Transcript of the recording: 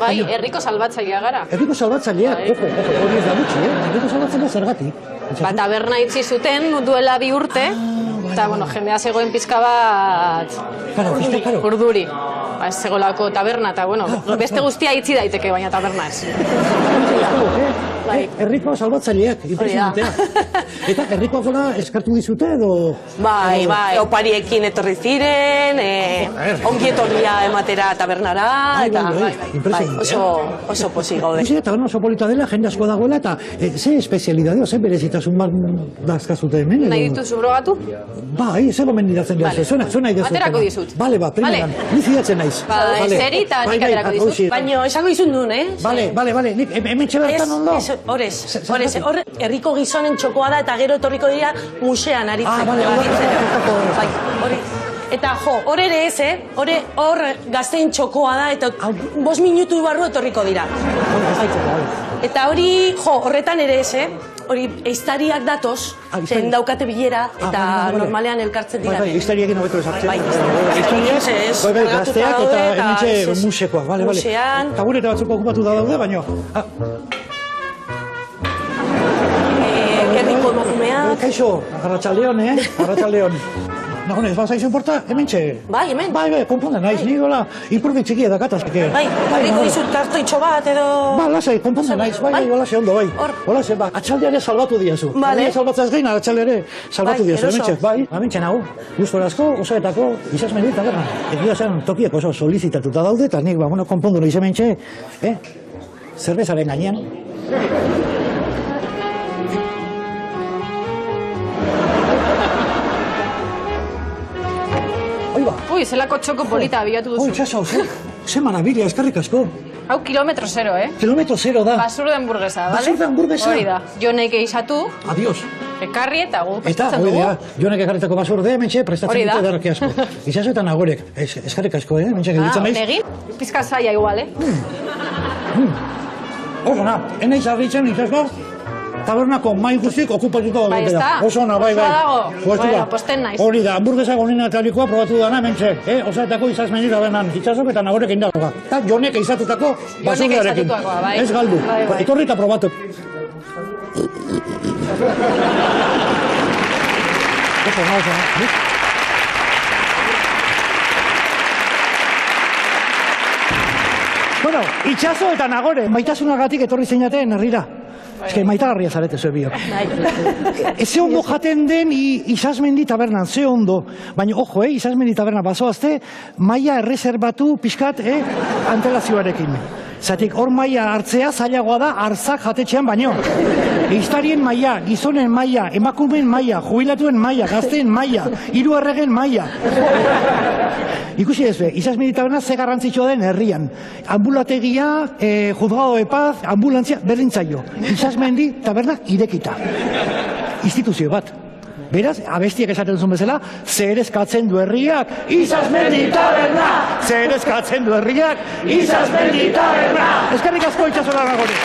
Bai, herriko salbatzailea gara. Herriko salbatzailea, ojo, hori ez da gutxi, herriko salbatzailea zergatik. Taberna itxi zuten duela 2 urte, eta, jendea zegoen pizka bat urduri. Ez zegolako taberna, eta, beste guztia itxi daiteke, baina taberna ez. Herriko salbatzaileak, impresionantea. Eta herrikoak gora eskartu dizute edo... Bai, opariekin etorri ziren, ongi etorria ematera tabernara, eta oso posi gaude. Taberna oso polita dela, jende asko dagoela, eta ze espezialidadeo, ze berezitasun dazkazute hemen? Nahi dituzu brogatu? Bai, ze gomendatzen dira, zuena idazute. Aterako dizut. Bale, primeran, nizidatzen naiz. Zeri eta nik aterako dizut. Baina, esango izun duen, Bale, nik hemen txebertan ondo. Horez, herriko gizonen txokoa da eta gero etorriko dira musean aritzen. Eta hor ere ez, hor gazteen txokoa da eta 5 minutu barru etorriko dira. Eta hori, horretan ere ez, hori eiztariak datoz, zen daukate bilera eta normalean elkartzen dira. Eiztariekin hobeto esartzen. Bai, eiztariak gazteak eta hementxe musekoak, bale. Musean. Eta gure eta batzuk okupatu da daude, baino. Herriko emakumeak. Kaixo, arratsaldeon, arratsaldeon. Nagonez, bazaizen porta, hementxe? Bai, hemen. Bai, konponda naiz, nik gola, ipurdi txikia dakataz. Bai, harriko dizut kartoitxo bat edo... Ba, lasai, konponda naiz, bai, holase ondo, bai. Holase, ba, atxaldeare salbatu diazu. Bale. Salbatzaz gain, atxaldeare salbatu diazu, hementxe. Bai, hementxe nago, guztorazko, osoetako, izazmeni eta gara. Egia zen, tokiek oso solizitatuta daude, eta nik, konpondu nahiz hementxe, zerbezaren gainean. Ui, zelako txoko polita abiatu duzu. Ui, txaso, ze marabila, eskarrik asko. Hau kilometro 0, Kilometro 0 da. Basurde hamburguesa, bale? Basurde hamburguesa? Hori da. Jonek eizatu. Adios. Ekarri eta gu Eta, prestatzen dugu. Jonek ekarritako basurde, mentxe, prestatzen dute derraki asko. Izazu eta nagorek, eskarrik asko, mentxe, gelditzen naiz. Negin, pizka zaila igual, Oso na, enaiz arritzen, izasko, tabernako mai guztik okupatuko bai, dutela. Oso na, bai. Bueno, posten naiz. Hori da, hamburguesa gonina talikoa probatu dana, mentxe, osaetako izazmeni tabernan, itzazok eta nagorek indagoa. Eta jonek eizatutako basurdearekin. Bai. Ez galdu, etorri eta probatu. Oso na. Bueno, itxaso eta nagore, maitasunagatik etorri zeinaten herrira. Ez que maitagarria zarete zuen biok. Ze ondo jaten den izazmendi tabernan, ze ondo. Baina, ojo, izazmendi tabernan bazoazte, maia erreserbatu pixkat, antelazioarekin. Zatik, hor maia hartzea zailagoa da arzak jatetxean baino. Eiztarien maia, gizonen maia, emakumeen maia, jubilatuen maia, gazteen maia, hiru erregen maia. Ikusi ez, izazmendi taberna ze garrantzitsua den herrian. Ambulategia, juzgado de paz, ambulantzia, berdintzaio. Izazmendi taberna irekita. Instituzio bat. Beraz, abestiak esaten zuen bezala, zer eskatzen du herriak, izazmendi taberna! Zer eskatzen du herriak, izazmendi taberna! Eskerrik asko itxasola nagore.